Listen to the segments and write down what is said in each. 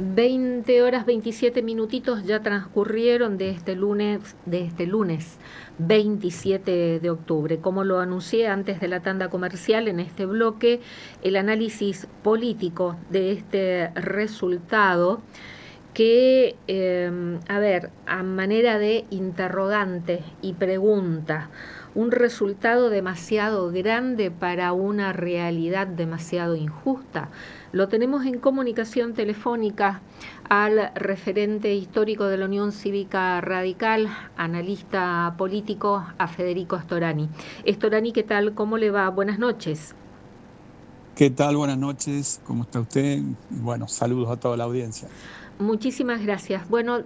20 horas 27 minutitos ya transcurrieron de este lunes 27 de octubre. Como lo anuncié antes de la tanda comercial, en este bloque, el análisis político de este resultado que, a manera de interrogante y pregunta, un resultado demasiado grande para una realidad demasiado injusta. Lo tenemos en comunicación telefónica al referente histórico de la Unión Cívica Radical, analista político, a Federico Storani. Storani, ¿qué tal? ¿Cómo le va? Buenas noches. ¿Qué tal? Buenas noches, ¿cómo está usted? Bueno, saludos a toda la audiencia. Muchísimas gracias. Bueno,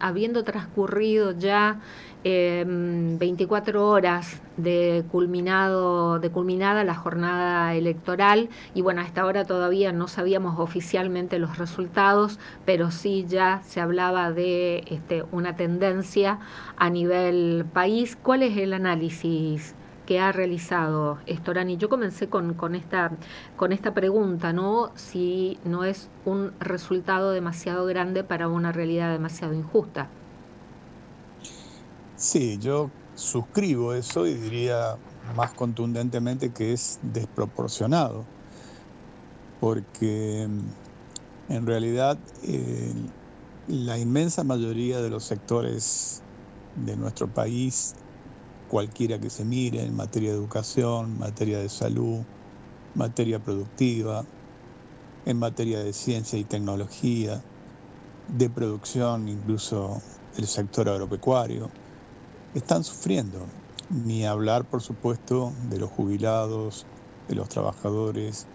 habiendo transcurrido ya 24 horas de culminada la jornada electoral, y bueno, hasta ahora todavía no sabíamos oficialmente los resultados, pero sí ya se hablaba de una tendencia a nivel país. ¿Cuál es el análisis que ha realizado Storani? Yo comencé con esta pregunta, ¿no? Si no es un resultado demasiado grande para una realidad demasiado injusta. Sí, yo suscribo eso y diría más contundentemente que es desproporcionado, porque en realidad la inmensa mayoría de los sectores de nuestro país, cualquiera que se mire, en materia de educación, materia de salud, materia productiva, en materia de ciencia y tecnología, de producción, incluso el sector agropecuario, están sufriendo. Ni hablar, por supuesto, de los jubilados, de los trabajadores,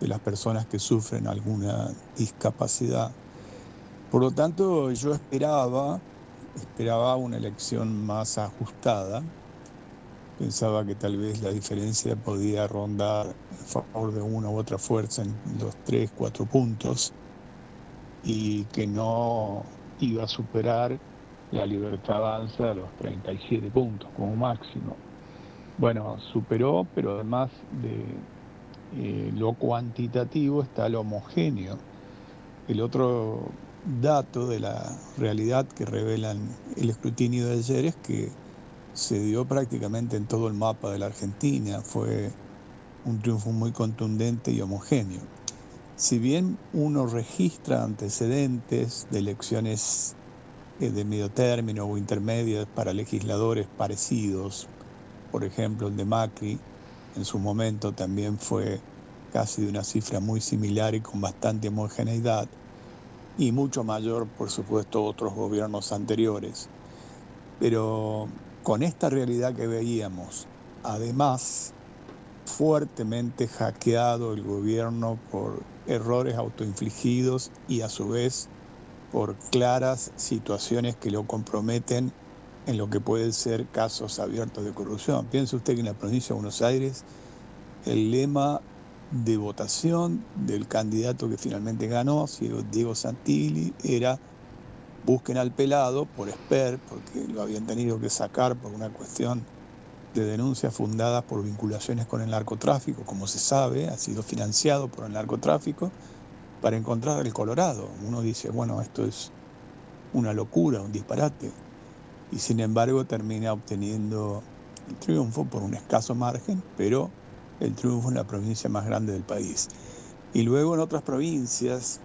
de las personas que sufren alguna discapacidad. Por lo tanto, yo esperaba una elección más ajustada. Pensaba que tal vez la diferencia podía rondar en favor de una u otra fuerza en los 3, 4 puntos y que no iba a superar la Libertad Avanza a los 37 puntos como máximo. Bueno, superó, pero además de lo cuantitativo está lo homogéneo. El otro dato de la realidad que revelan el escrutinio de ayer es que se dio prácticamente en todo el mapa de la Argentina. Fue un triunfo muy contundente y homogéneo. Si bien uno registra antecedentes de elecciones de medio término o intermedias para legisladores parecidos, por ejemplo el de Macri, en su momento también fue casi de una cifra muy similar y con bastante homogeneidad, y mucho mayor, por supuesto, otros gobiernos anteriores. Pero con esta realidad que veíamos, además, fuertemente hackeado el gobierno por errores autoinfligidos y a su vez por claras situaciones que lo comprometen en lo que pueden ser casos abiertos de corrupción. Piense usted que en la provincia de Buenos Aires el lema de votación del candidato que finalmente ganó, Diego Santilli, era busquen al pelado por Esper, porque lo habían tenido que sacar por una cuestión de denuncias fundadas por vinculaciones con el narcotráfico, como se sabe, ha sido financiado por el narcotráfico, para encontrar el Colorado. Uno dice, bueno, esto es una locura, un disparate, y sin embargo termina obteniendo el triunfo por un escaso margen, pero el triunfo en la provincia más grande del país. Y luego en otras provincias,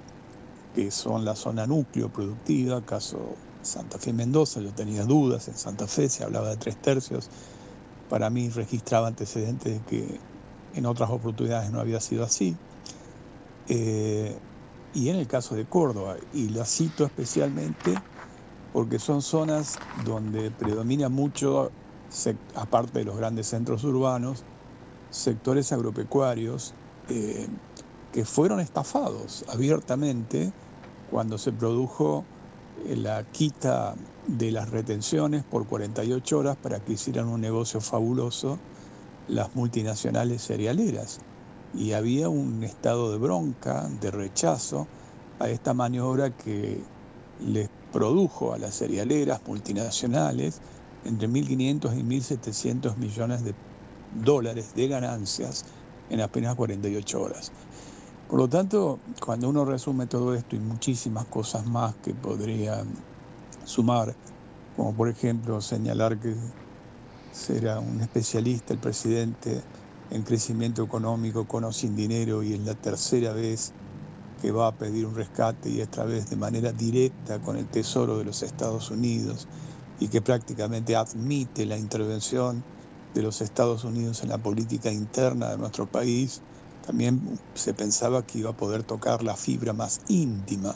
que son la zona núcleo productiva, caso Santa Fe y Mendoza, yo tenía dudas, en Santa Fe se hablaba de 3/3, para mí registraba antecedentes de que en otras oportunidades no había sido así. Y en el caso de Córdoba, y la cito especialmente porque son zonas donde predomina mucho, aparte de los grandes centros urbanos, sectores agropecuarios que fueron estafados abiertamente cuando se produjo la quita de las retenciones por 48 horas para que hicieran un negocio fabuloso las multinacionales cerealeras. Y había un estado de bronca, de rechazo a esta maniobra que les produjo a las cerealeras multinacionales entre 1.500 y 1.700 millones de dólares de ganancias en apenas 48 horas. Por lo tanto, cuando uno resume todo esto y muchísimas cosas más que podría sumar, como por ejemplo señalar que será un especialista el presidente en crecimiento económico con o sin dinero, y es la tercera vez que va a pedir un rescate, y esta vez de manera directa con el Tesoro de los Estados Unidos, y que prácticamente admite la intervención de los Estados Unidos en la política interna de nuestro país. También se pensaba que iba a poder tocar la fibra más íntima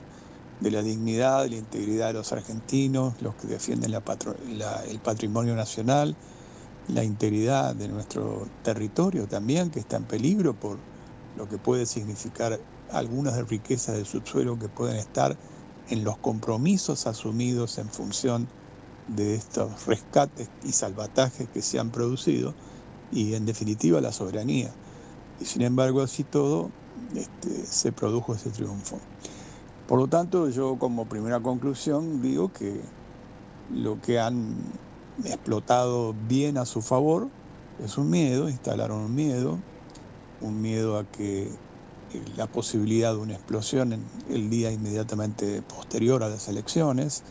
de la dignidad, de la integridad de los argentinos, los que defienden el patrimonio nacional, la integridad de nuestro territorio también, que está en peligro por lo que puede significar algunas de riquezas del subsuelo que pueden estar en los compromisos asumidos en función de estos rescates y salvatajes que se han producido, y en definitiva la soberanía. Y sin embargo, así todo, se produjo ese triunfo. Por lo tanto, yo como primera conclusión digo que lo que han explotado bien a su favor es un miedo, instalaron un miedo a que la posibilidad de una explosión en el día inmediatamente posterior a las elecciones,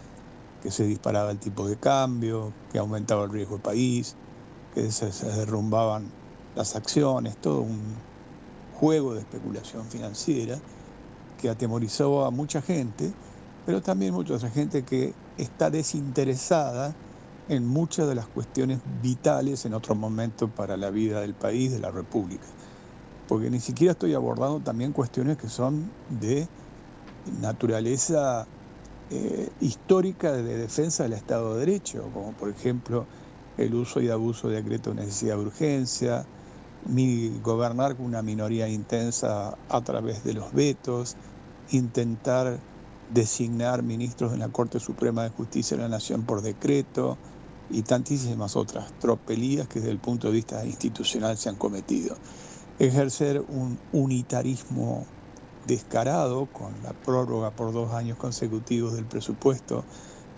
que se disparaba el tipo de cambio, que aumentaba el riesgo del país, que se derrumbaban las acciones, todo un juego de especulación financiera que atemorizó a mucha gente, pero también mucha otra gente que está desinteresada en muchas de las cuestiones vitales en otro momento para la vida del país, de la República. Porque ni siquiera estoy abordando también cuestiones que son de naturaleza histórica de defensa del Estado de Derecho, como por ejemplo el uso y abuso de decreto de necesidad de urgencia, gobernar con una minoría intensa a través de los vetos, intentar designar ministros en la Corte Suprema de Justicia de la Nación por decreto, y tantísimas otras tropelías que desde el punto de vista institucional se han cometido. Ejercer un unitarismo descarado con la prórroga por 2 años consecutivos del presupuesto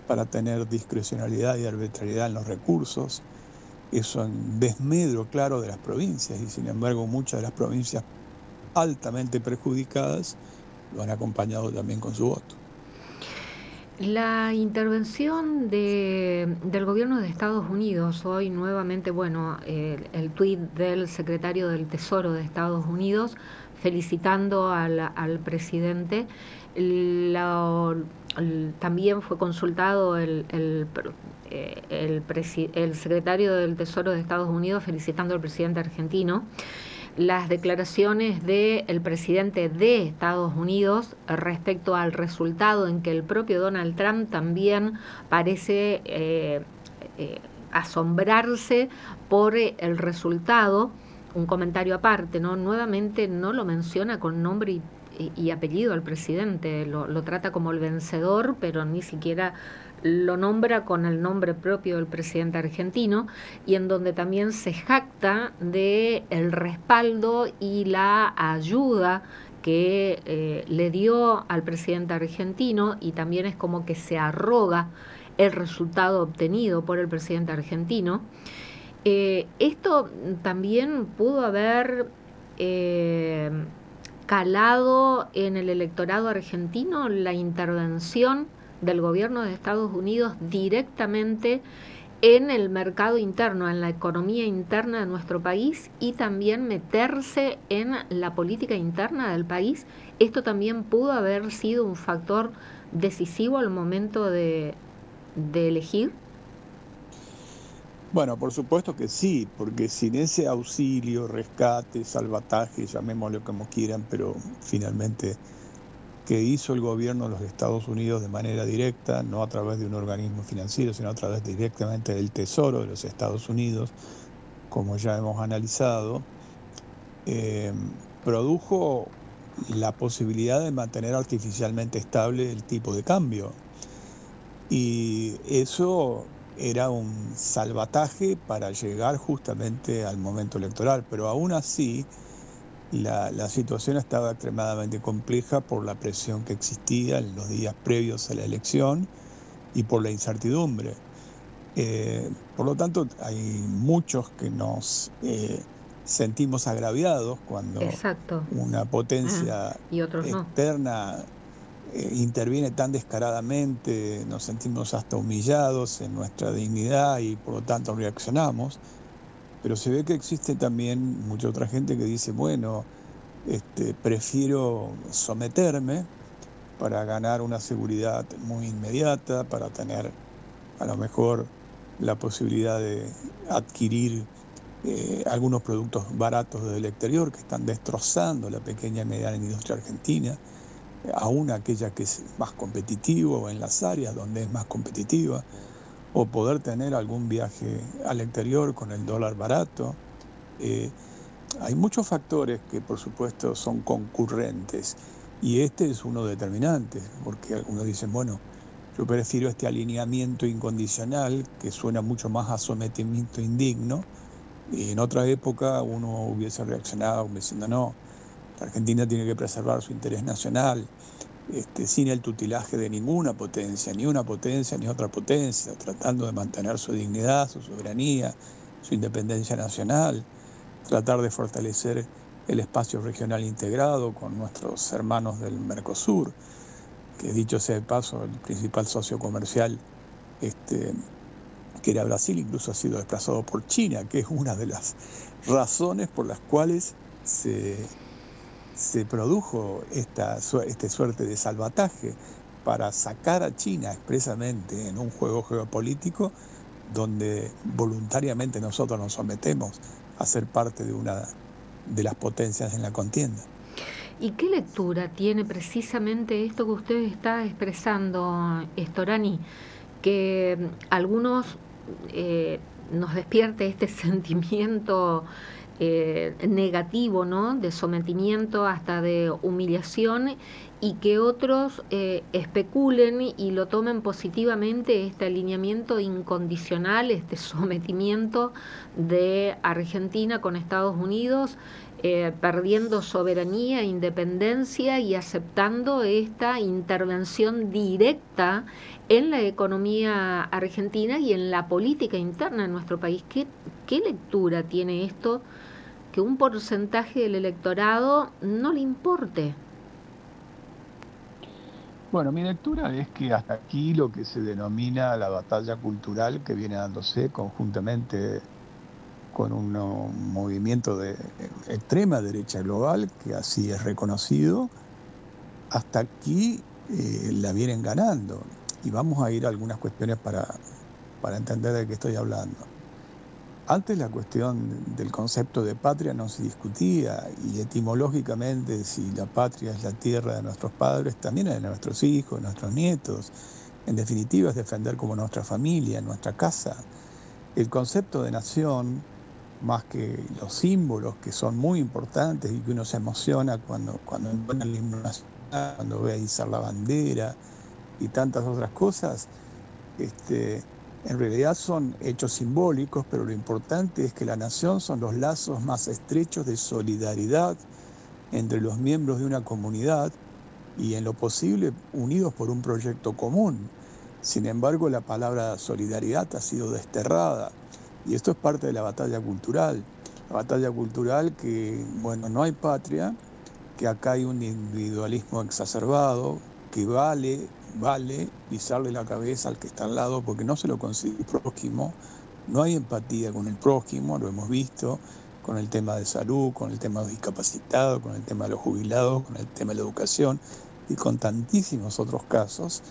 para tener discrecionalidad y arbitrariedad en los recursos, eso en desmedro claro de las provincias, y sin embargo muchas de las provincias altamente perjudicadas lo han acompañado también con su voto. La intervención del gobierno de Estados Unidos, hoy nuevamente, el tuit del secretario del Tesoro de Estados Unidos felicitando al presidente, también fue consultado el secretario del Tesoro de Estados Unidos felicitando al presidente argentino. Las declaraciones del presidente de Estados Unidos respecto al resultado, en que el propio Donald Trump también parece asombrarse por el resultado. Un comentario aparte, ¿no? Nuevamente no lo menciona con nombre y apellido al presidente, lo trata como el vencedor, pero ni siquiera lo nombra con el nombre propio del presidente argentino, y en donde también se jacta de el respaldo y la ayuda que le dio al presidente argentino, y también es como que se arroga el resultado obtenido por el presidente argentino. Esto también pudo haber calado en el electorado argentino, la intervención del gobierno de Estados Unidos directamente en el mercado interno, en la economía interna de nuestro país, y también meterse en la política interna del país. Esto también pudo haber sido un factor decisivo al momento de elegir. Bueno, por supuesto que sí, porque sin ese auxilio, rescate, salvataje, llamémoslo como quieran, pero finalmente que hizo el gobierno de los Estados Unidos de manera directa, no a través de un organismo financiero, sino a través directamente del Tesoro de los Estados Unidos, como ya hemos analizado, produjo la posibilidad de mantener artificialmente estable el tipo de cambio. Y eso era un salvataje para llegar justamente al momento electoral, pero aún así la situación estaba extremadamente compleja por la presión que existía en los días previos a la elección y por la incertidumbre. Por lo tanto, hay muchos que nos sentimos agraviados cuando Exacto. una potencia Y otros no. externa interviene tan descaradamente, nos sentimos hasta humillados en nuestra dignidad y por lo tanto reaccionamos. Pero se ve que existe también mucha otra gente que dice, bueno, prefiero someterme para ganar una seguridad muy inmediata, para tener a lo mejor la posibilidad de adquirir algunos productos baratos del exterior que están destrozando la pequeña y mediana industria argentina, aún aquella que es más competitiva o en las áreas donde es más competitiva, o poder tener algún viaje al exterior con el dólar barato. Hay muchos factores que por supuesto son concurrentes y este es uno determinante, porque algunos dicen, bueno, yo prefiero este alineamiento incondicional que suena mucho más a sometimiento indigno, y en otra época uno hubiese reaccionado diciendo, no, la Argentina tiene que preservar su interés nacional, sin el tutelaje de ninguna potencia, ni una potencia ni otra potencia, tratando de mantener su dignidad, su soberanía, su independencia nacional, tratar de fortalecer el espacio regional integrado con nuestros hermanos del Mercosur, que dicho sea de paso, el principal socio comercial que era Brasil, incluso ha sido desplazado por China, que es una de las razones por las cuales se produjo esta suerte de salvataje para sacar a China expresamente en un juego geopolítico donde voluntariamente nosotros nos sometemos a ser parte de una de las potencias en la contienda. ¿Y qué lectura tiene precisamente esto que usted está expresando, Storani? Que algunos nos despierte este sentimiento negativo, ¿no?, de sometimiento hasta de humillación, y que otros especulen y lo tomen positivamente, este alineamiento incondicional, este sometimiento de Argentina con Estados Unidos, perdiendo soberanía e independencia y aceptando esta intervención directa en la economía argentina y en la política interna de nuestro país. ¿Qué lectura tiene esto que un porcentaje del electorado no le importe? Bueno, mi lectura es que hasta aquí lo que se denomina la batalla cultural que viene dándose conjuntamente con un movimiento de extrema derecha global, que así es reconocido, hasta aquí la vienen ganando. Y vamos a ir a algunas cuestiones para entender de qué estoy hablando. Antes la cuestión del concepto de patria no se discutía, y etimológicamente si la patria es la tierra de nuestros padres, también es de nuestros hijos, de nuestros nietos. En definitiva es defender como nuestra familia, nuestra casa. El concepto de nación, más que los símbolos que son muy importantes y que uno se emociona cuando encuentra el himno nacional, cuando ve izar la bandera y tantas otras cosas, en realidad son hechos simbólicos, pero lo importante es que la nación son los lazos más estrechos de solidaridad entre los miembros de una comunidad y en lo posible unidos por un proyecto común. Sin embargo, la palabra solidaridad ha sido desterrada y esto es parte de la batalla cultural. La batalla cultural que, bueno, no hay patria, que acá hay un individualismo exacerbado, que vale pisarle la cabeza al que está al lado porque no se lo considera prójimo, no hay empatía con el prójimo, lo hemos visto con el tema de salud, con el tema de los discapacitados, con el tema de los jubilados, con el tema de la educación y con tantísimos otros casos,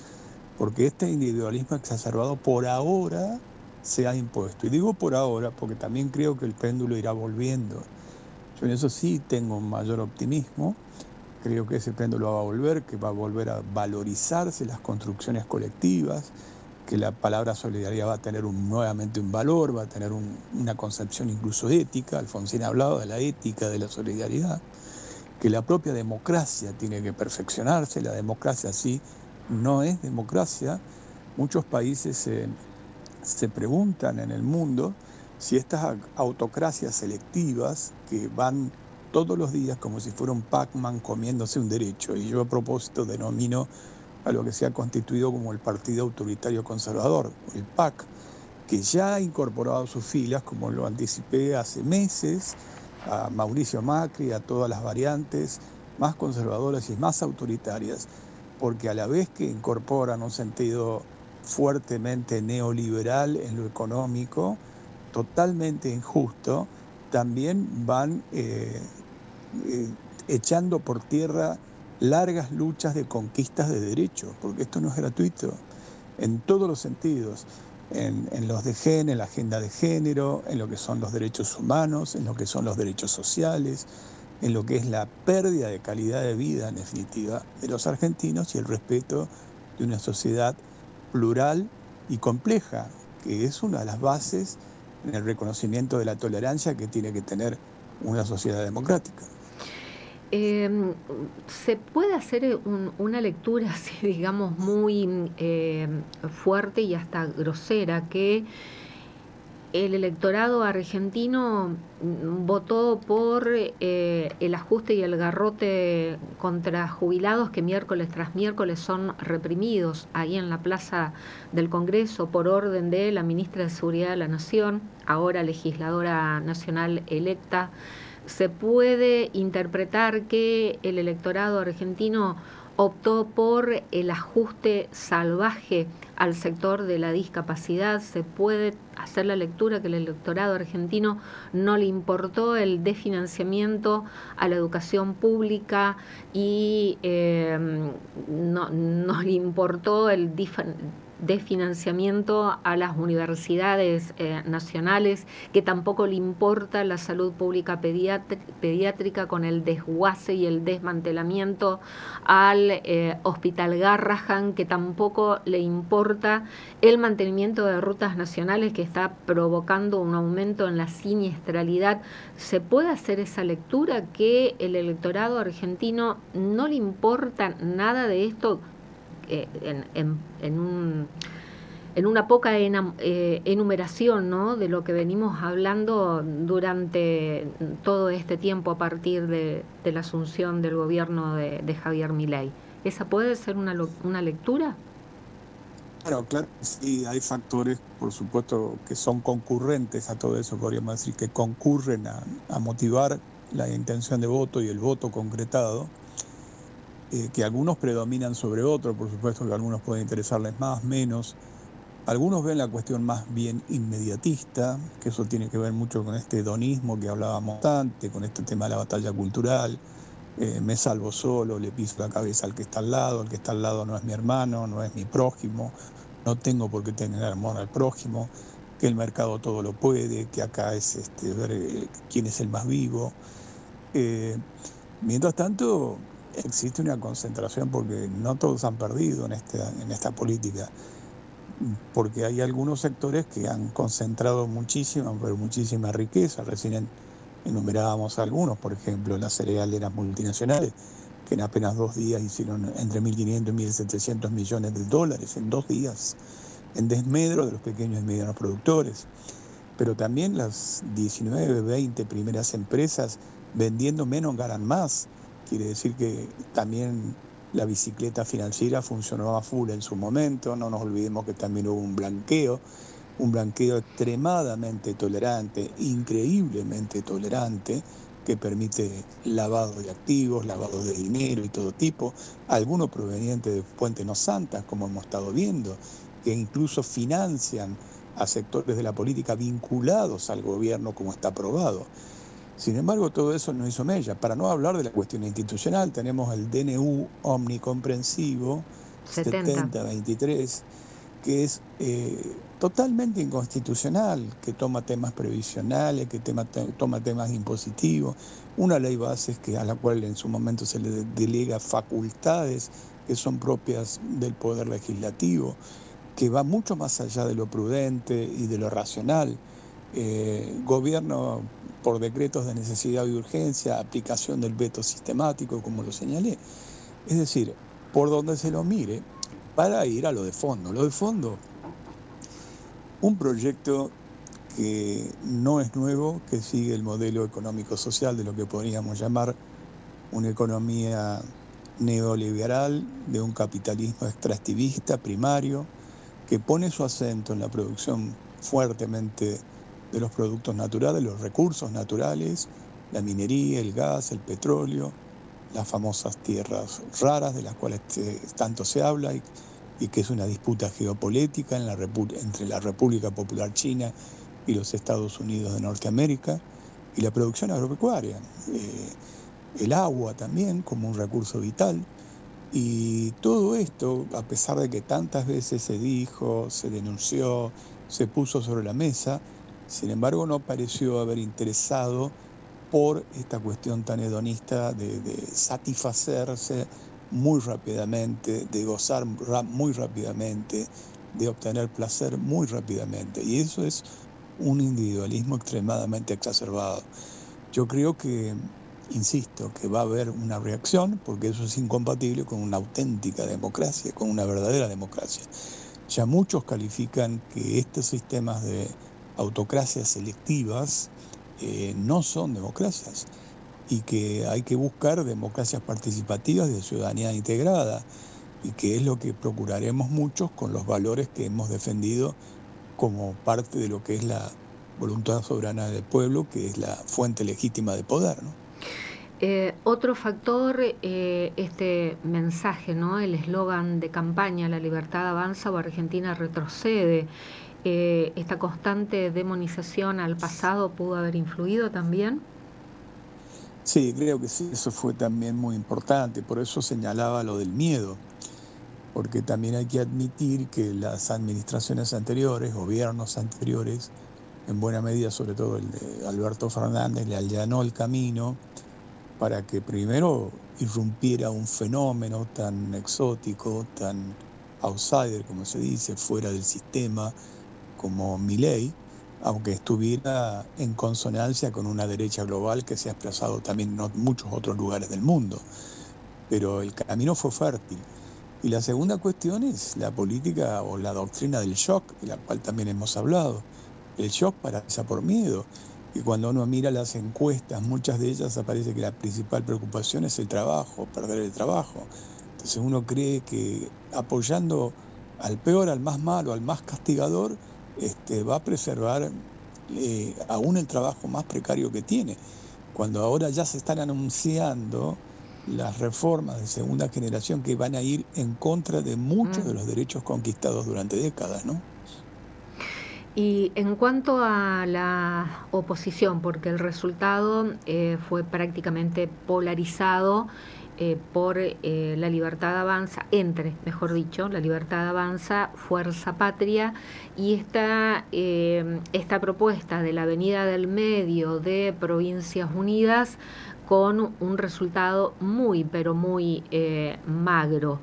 porque este individualismo exacerbado por ahora se ha impuesto. Y digo por ahora porque también creo que el péndulo irá volviendo. Yo en eso sí tengo un mayor optimismo. Creo que ese péndulo va a volver, que va a volver a valorizarse las construcciones colectivas, que la palabra solidaridad va a tener nuevamente un valor, va a tener una concepción incluso ética. Alfonsín ha hablado de la ética de la solidaridad, que la propia democracia tiene que perfeccionarse. La democracia sí no es democracia. Muchos países se preguntan en el mundo si estas autocracias selectivas que van todos los días como si fuera un Pac-Man comiéndose un derecho, y yo a propósito denomino a lo que se ha constituido como el Partido Autoritario Conservador, el PAC, que ya ha incorporado a sus filas, como lo anticipé hace meses, a Mauricio Macri, a todas las variantes más conservadoras y más autoritarias, porque a la vez que incorporan un sentido fuertemente neoliberal en lo económico, totalmente injusto, también van echando por tierra largas luchas de conquistas de derechos, porque esto no es gratuito, en todos los sentidos, en los de género, en la agenda de género, en lo que son los derechos humanos, en lo que son los derechos sociales, en lo que es la pérdida de calidad de vida, en definitiva, de los argentinos y el respeto de una sociedad plural y compleja, que es una de las bases en el reconocimiento de la tolerancia que tiene que tener una sociedad democrática. ¿Se puede hacer una lectura, así, digamos, muy fuerte y hasta grosera, que el electorado argentino votó por el ajuste y el garrote contra jubilados que miércoles tras miércoles son reprimidos ahí en la Plaza del Congreso por orden de la ministra de Seguridad de la Nación, ahora legisladora nacional electa? ¿Se puede interpretar que el electorado argentino optó por el ajuste salvaje al sector de la discapacidad? ¿Se puede hacer la lectura que el electorado argentino no le importó el desfinanciamiento a la educación pública y no le importó el desfinanciamiento a las universidades nacionales, que tampoco le importa la salud pública pediátrica con el desguace y el desmantelamiento al Hospital Garrahan, que tampoco le importa el mantenimiento de rutas nacionales que está provocando un aumento en la siniestralidad? ¿Se puede hacer esa lectura que el electorado argentino no le importa nada de esto? En una poca enumeración, ¿no?, de lo que venimos hablando durante todo este tiempo a partir de la asunción del gobierno de Javier Milei. ¿Esa puede ser una lectura? Claro, sí, hay factores, por supuesto, que son concurrentes a todo eso, podríamos decir, que concurren a motivar la intención de voto y el voto concretado. Que algunos predominan sobre otros, por supuesto que algunos pueden interesarles más, menos. Algunos ven la cuestión más bien inmediatista, que eso tiene que ver mucho con este hedonismo que hablábamos antes, con este tema de la batalla cultural. Me salvo solo, le piso la cabeza al que está al lado, el que está al lado no es mi hermano, no es mi prójimo, no tengo por qué tener amor al prójimo, que el mercado todo lo puede, que acá es ver quién es el más vivo. Mientras tanto, existe una concentración, porque no todos han perdido en esta política, porque hay algunos sectores que han concentrado muchísima riqueza. Recién enumerábamos algunos, por ejemplo, las cerealeras multinacionales, que en apenas 2 días hicieron entre 1.500 y 1.700 millones de dólares, en 2 días, en desmedro de los pequeños y medianos productores. Pero también las 19, 20 primeras empresas vendiendo menos ganan más. Quiere decir que también la bicicleta financiera funcionó a full en su momento. No nos olvidemos que también hubo un blanqueo extremadamente tolerante, increíblemente tolerante, que permite lavado de activos, lavado de dinero y todo tipo, algunos provenientes de fuentes no santas, como hemos estado viendo, que incluso financian a sectores de la política vinculados al gobierno, como está aprobado. Sin embargo, todo eso no hizo mella. Para no hablar de la cuestión institucional, tenemos el DNU omnicomprensivo 7023, que es totalmente inconstitucional, que toma temas previsionales, que toma temas impositivos, una ley base a la cual en su momento se le delega facultades que son propias del Poder Legislativo, que va mucho más allá de lo prudente y de lo racional. Gobierno por decretos de necesidad y urgencia, aplicación del veto sistemático, como lo señalé. Es decir, por donde se lo mire, para ir a lo de fondo. Lo de fondo, un proyecto que no es nuevo, que sigue el modelo económico-social de lo que podríamos llamar una economía neoliberal, de un capitalismo extractivista primario, que pone su acento en la producción fuertemente de los productos naturales, los recursos naturales, la minería, el gas, el petróleo, las famosas tierras raras de las cuales tanto se habla y que es una disputa geopolítica entre la República Popular China y los Estados Unidos de Norteamérica, y la producción agropecuaria, el agua también como un recurso vital. Y todo esto, a pesar de que tantas veces se dijo, se denunció, se puso sobre la mesa, sin embargo no pareció haber interesado por esta cuestión tan hedonista de satisfacerse muy rápidamente, de gozar muy rápidamente, de obtener placer muy rápidamente. Y eso es un individualismo extremadamente exacerbado. Yo creo que, insisto, que va a haber una reacción, porque eso es incompatible con una auténtica democracia, con una verdadera democracia. Ya muchos califican que estos sistemas de autocracias selectivas no son democracias y que hay que buscar democracias participativas de ciudadanía integrada, y que es lo que procuraremos muchos con los valores que hemos defendido como parte de lo que es la voluntad soberana del pueblo, que es la fuente legítima de poder, ¿no? Otro factor, este mensaje, ¿no? El eslogan de campaña, la libertad avanza o Argentina retrocede. Esta constante demonización al pasado pudo haber influido también. Sí, creo que sí, eso fue también muy importante, por eso señalaba lo del miedo, porque también hay que admitir que las administraciones anteriores, gobiernos anteriores, en buena medida, sobre todo el de Alberto Fernández, le allanó el camino para que primero irrumpiera un fenómeno tan exótico, tan outsider, como se dice, fuera del sistema, como Milei, aunque estuviera en consonancia con una derecha global que se ha desplazado también en muchos otros lugares del mundo. Pero el camino fue fértil. Y la segunda cuestión es la política o la doctrina del shock, de la cual también hemos hablado. El shock paraliza por miedo. Y cuando uno mira las encuestas, muchas de ellas aparece que la principal preocupación es el trabajo, perder el trabajo. Entonces uno cree que apoyando al peor, al más malo, al más castigador, va a preservar aún el trabajo más precario que tiene. Cuando ahora ya se están anunciando las reformas de segunda generación que van a ir en contra de muchos de los derechos conquistados durante décadas, ¿no? Y en cuanto a la oposición, porque el resultado fue prácticamente polarizado por La Libertad Avanza, mejor dicho, La Libertad Avanza, Fuerza Patria, y esta propuesta de la Avenida del Medio de Provincias Unidas con un resultado muy, pero muy magro.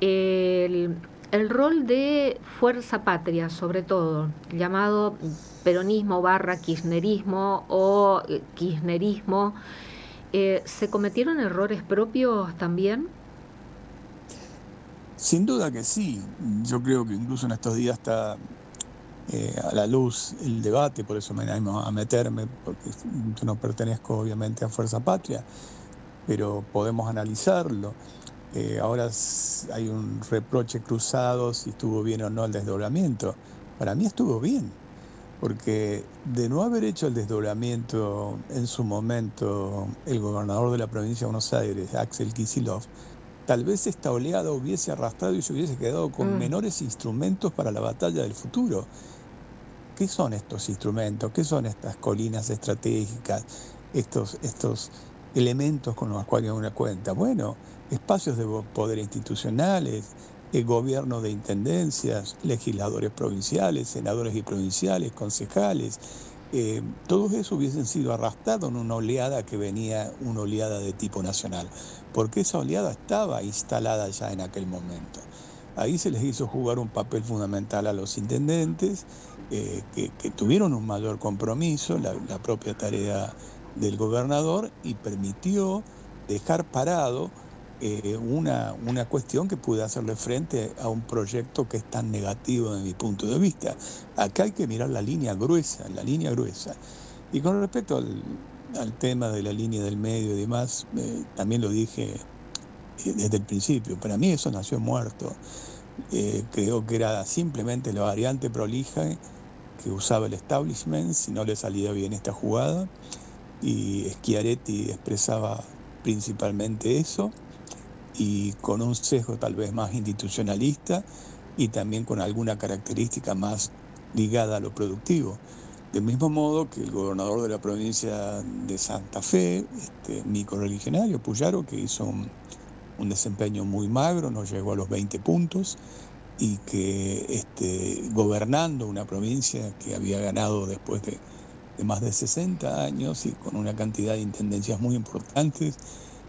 El rol de Fuerza Patria, sobre todo, llamado peronismo / kirchnerismo o kirchnerismo, ¿se cometieron errores propios también? Sin duda que sí. Yo creo que incluso en estos días está a la luz el debate, por eso me animo a meterme, porque yo no pertenezco obviamente a Fuerza Patria, pero podemos analizarlo. Ahora hay un reproche cruzado si estuvo bien o no el desdoblamiento. Para mí estuvo bien, porque de no haber hecho el desdoblamiento en su momento el gobernador de la provincia de Buenos Aires, Axel Kicillof, tal vez esta oleada hubiese arrastrado y se hubiese quedado con menores instrumentos para la batalla del futuro. ¿Qué son estos instrumentos? ¿Qué son estas colinas estratégicas? Estos elementos con los cuales uno cuenta. Bueno, espacios de poder institucionales, el gobierno de intendencias, legisladores provinciales, senadores y provinciales, concejales, todos esos hubiesen sido arrastrados en una oleada que venía, una oleada de tipo nacional, porque esa oleada estaba instalada ya en aquel momento. Ahí se les hizo jugar un papel fundamental a los intendentes, que tuvieron un mayor compromiso, la propia tarea del gobernador, y permitió dejar parado una cuestión que puede hacerle frente a un proyecto que es tan negativo desde mi punto de vista. Acá hay que mirar la línea gruesa. Y con respecto al tema de la línea del medio y demás, también lo dije desde el principio, para mí eso nació muerto. Creo que era simplemente la variante prolija que usaba el establishment si no le salía bien esta jugada. y Schiaretti expresaba principalmente eso, y con un sesgo tal vez más institucionalista y también con alguna característica más ligada a lo productivo. Del mismo modo que el gobernador de la provincia de Santa Fe, mi correligionario Puyaro, que hizo un desempeño muy magro, no llegó a los 20 puntos, y que gobernando una provincia que había ganado después de más de 60 años y con una cantidad de intendencias muy importantes,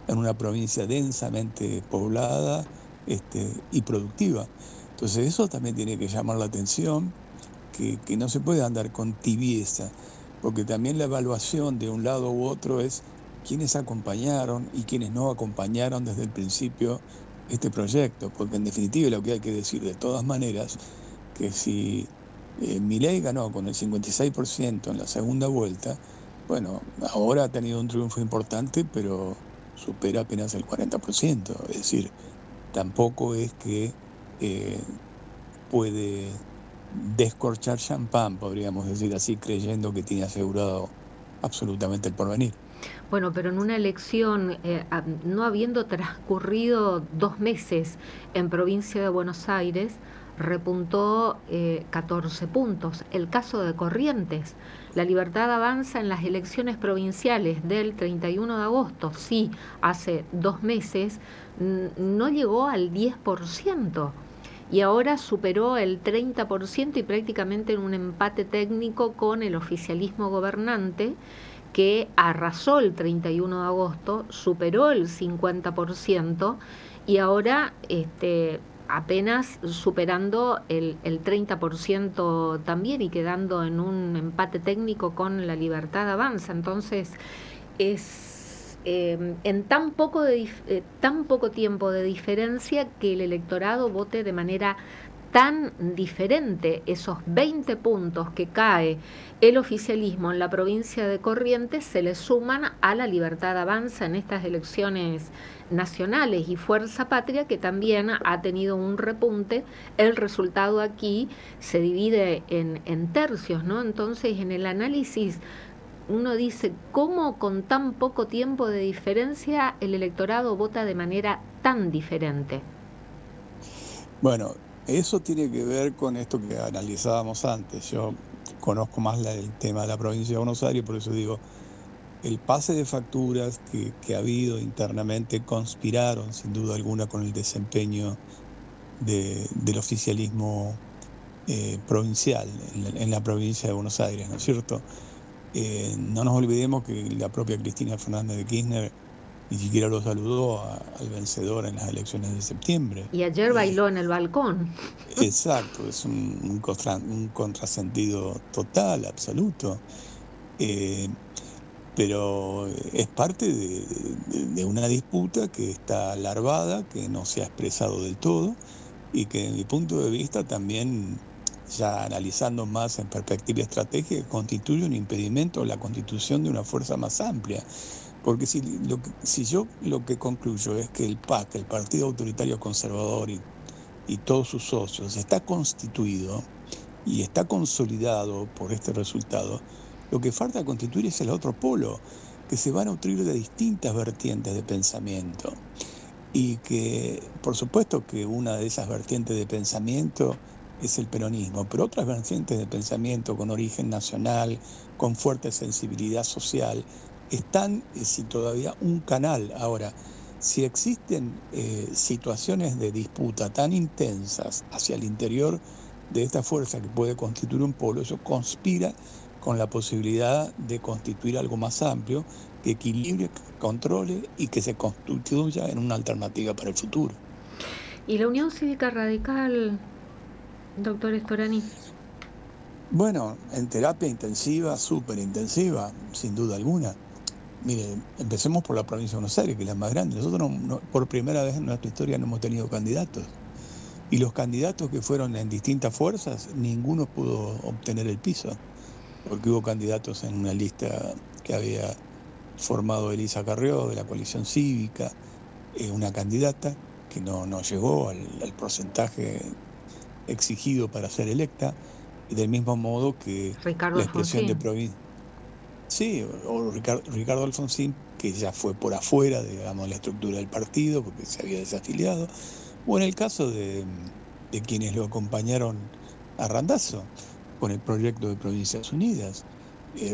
en una provincia densamente poblada y productiva. Entonces eso también tiene que llamar la atención, que no se puede andar con tibieza, porque también la evaluación de un lado u otro es quiénes acompañaron y quiénes no acompañaron desde el principio este proyecto, porque en definitiva lo que hay que decir de todas maneras, que si Milei ganó con el 56% en la segunda vuelta, bueno, ahora ha tenido un triunfo importante, pero supera apenas el 40%, es decir, tampoco es que puede descorchar champán, podríamos decir así, creyendo que tiene asegurado absolutamente el porvenir. Bueno, pero en una elección, no habiendo transcurrido 2 meses en provincia de Buenos Aires, repuntó 14 puntos. El caso de Corrientes, La Libertad Avanza en las elecciones provinciales del 31 de agosto, sí, hace 2 meses, no llegó al 10%. Y ahora superó el 30% y prácticamente en un empate técnico con el oficialismo gobernante, que arrasó el 31 de agosto, superó el 50% y ahora apenas superando el 30% también y quedando en un empate técnico con La Libertad Avanza. Entonces es en tan poco tiempo de diferencia que el electorado vote de manera tan diferente. Esos 20 puntos que cae el oficialismo en la provincia de Corrientes se le suman a La Libertad Avanza en estas elecciones nacionales y Fuerza Patria, que también ha tenido un repunte. El resultado aquí se divide en tercios, ¿no? Entonces, en el análisis uno dice, ¿cómo con tan poco tiempo de diferencia el electorado vota de manera tan diferente? Bueno, eso tiene que ver con esto que analizábamos antes. Yo conozco más el tema de la provincia de Buenos Aires, por eso digo, el pase de facturas que ha habido internamente conspiraron sin duda alguna con el desempeño del oficialismo provincial en la provincia de Buenos Aires, ¿no es cierto? No nos olvidemos que la propia Cristina Fernández de Kirchner ni siquiera lo saludó al vencedor en las elecciones de septiembre. Y ayer bailó en el balcón. Exacto, es un contrasentido total, absoluto. Pero es parte de una disputa que está larvada, que no se ha expresado del todo y que, desde mi punto de vista, también, ya analizando más en perspectiva estratégica, constituye un impedimento a la constitución de una fuerza más amplia. Porque si yo lo que concluyo es que el PAC, el Partido Autoritario Conservador y todos sus socios, está constituido y está consolidado por este resultado, lo que falta constituir es el otro polo, que se va a nutrir de distintas vertientes de pensamiento. Y que, por supuesto que una de esas vertientes de pensamiento es el peronismo, pero otras vertientes de pensamiento con origen nacional, con fuerte sensibilidad social, están sin todavía un canal. Ahora, si existen situaciones de disputa tan intensas hacia el interior de esta fuerza que puede constituir un polo, eso conspira con la posibilidad de constituir algo más amplio, que equilibre, que controle y que se constituya en una alternativa para el futuro. ¿Y la Unión Cívica Radical, doctor Storani? Bueno, en terapia intensiva, súper intensiva, sin duda alguna. Mire, empecemos por la provincia de Buenos Aires, que es la más grande. Nosotros por primera vez en nuestra historia no hemos tenido candidatos. Y los candidatos que fueron en distintas fuerzas, ninguno pudo obtener el piso, porque hubo candidatos en una lista que había formado Elisa Carrió, de la coalición cívica, una candidata que no llegó al porcentaje exigido para ser electa, y del mismo modo que Ricardo la expresión Alfonsín. de provincia. Sí, o Ricardo Alfonsín, que ya fue por afuera, digamos, la estructura del partido, porque se había desafiliado, o en el caso de quienes lo acompañaron a Randazzo, con el proyecto de Provincias Unidas.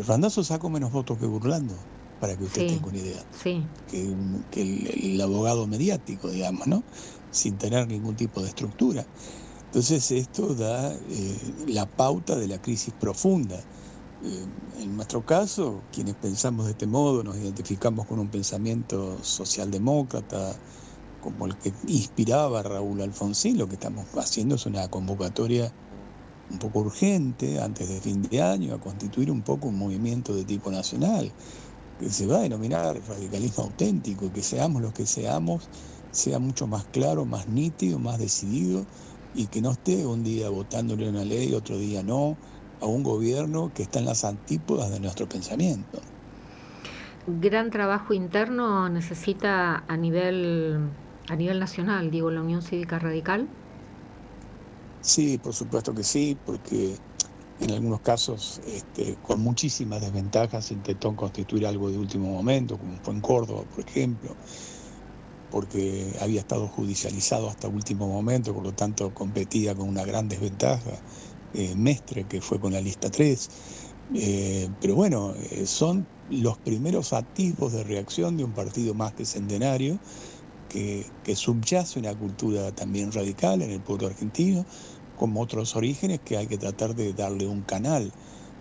Randazzo sacó menos votos que Burlando, para que usted Sí, tenga una idea, sí. que el abogado mediático, digamos, ¿no? Sin tener ningún tipo de estructura. Entonces esto da la pauta de la crisis profunda. En nuestro caso, quienes pensamos de este modo, nos identificamos con un pensamiento socialdemócrata, como el que inspiraba a Raúl Alfonsín. Lo que estamos haciendo es una convocatoria un poco urgente, antes de fin de año, a constituir un poco un movimiento de tipo nacional, que se va a denominar radicalismo auténtico, que seamos los que seamos, sea mucho más claro, más nítido, más decidido, y que no esté un día votándole una ley, otro día no, a un gobierno que está en las antípodas de nuestro pensamiento. Gran trabajo interno necesita a nivel nacional, digo, la Unión Cívica Radical. Sí, por supuesto que sí, porque en algunos casos, con muchísimas desventajas, intentó constituir algo de último momento, como fue en Córdoba, por ejemplo, porque había estado judicializado hasta último momento, por lo tanto competía con una gran desventaja. Mestre, que fue con la lista 3. Pero bueno, son los primeros atisbos de reacción de un partido más que centenario, que subyace una cultura también radical en el pueblo argentino, como otros orígenes que hay que tratar de darle un canal,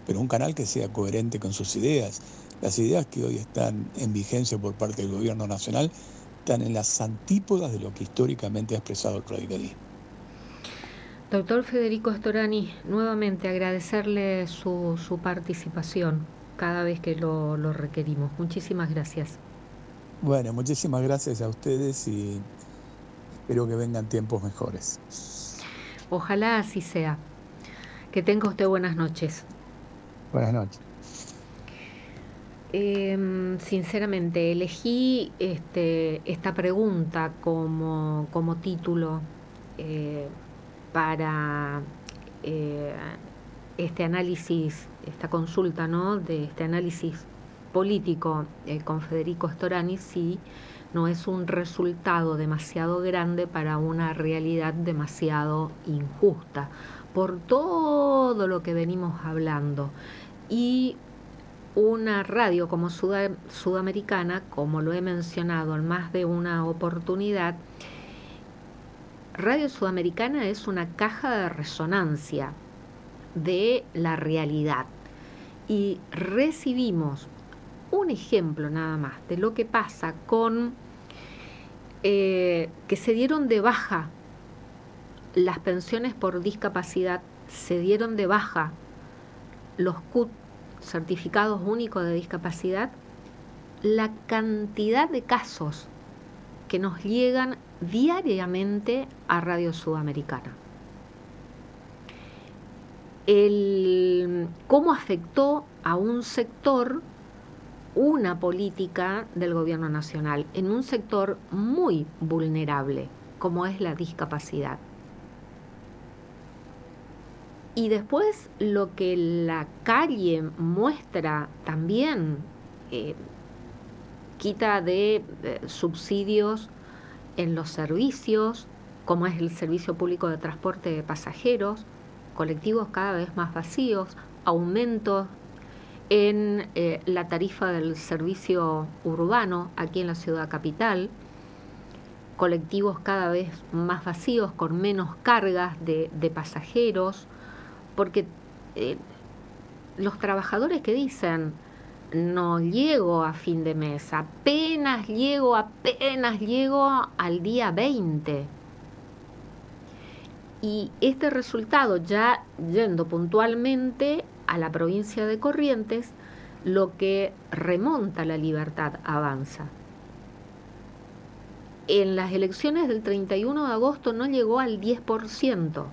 pero un canal que sea coherente con sus ideas. Las ideas que hoy están en vigencia por parte del gobierno nacional están en las antípodas de lo que históricamente ha expresado el radicalismo. Doctor Federico Storani, nuevamente agradecerle su participación cada vez que lo requerimos. Muchísimas gracias. Bueno, muchísimas gracias a ustedes y espero que vengan tiempos mejores. Ojalá así sea. Que tenga usted buenas noches. Buenas noches. Sinceramente, elegí esta pregunta como título para este análisis, esta consulta, ¿no?, de este análisis político con Federico Storani, si no es un resultado demasiado grande para una realidad demasiado injusta, por todo lo que venimos hablando. Y una radio como Sudamericana, como lo he mencionado en más de una oportunidad, Radio Sudamericana es una caja de resonancia de la realidad. Y recibimos un ejemplo nada más de lo que pasa con que se dieron de baja las pensiones por discapacidad, se dieron de baja los CUT, certificados únicos de discapacidad, la cantidad de casos que nos llegan diariamente a Radio Sudamericana. Cómo afectó a un sector una política del gobierno nacional en un sector muy vulnerable, como es la discapacidad. Y después lo que la calle muestra también, quita de subsidios en los servicios, como es el servicio público de transporte de pasajeros, colectivos cada vez más vacíos, aumentos en la tarifa del servicio urbano aquí en la ciudad capital, colectivos cada vez más vacíos, con menos cargas de pasajeros, porque los trabajadores que dicen, no llego a fin de mes, apenas llego al día 20. Y este resultado, ya yendo puntualmente a la provincia de Corrientes, lo que remonta La Libertad Avanza. En las elecciones del 31 de agosto no llegó al 10%.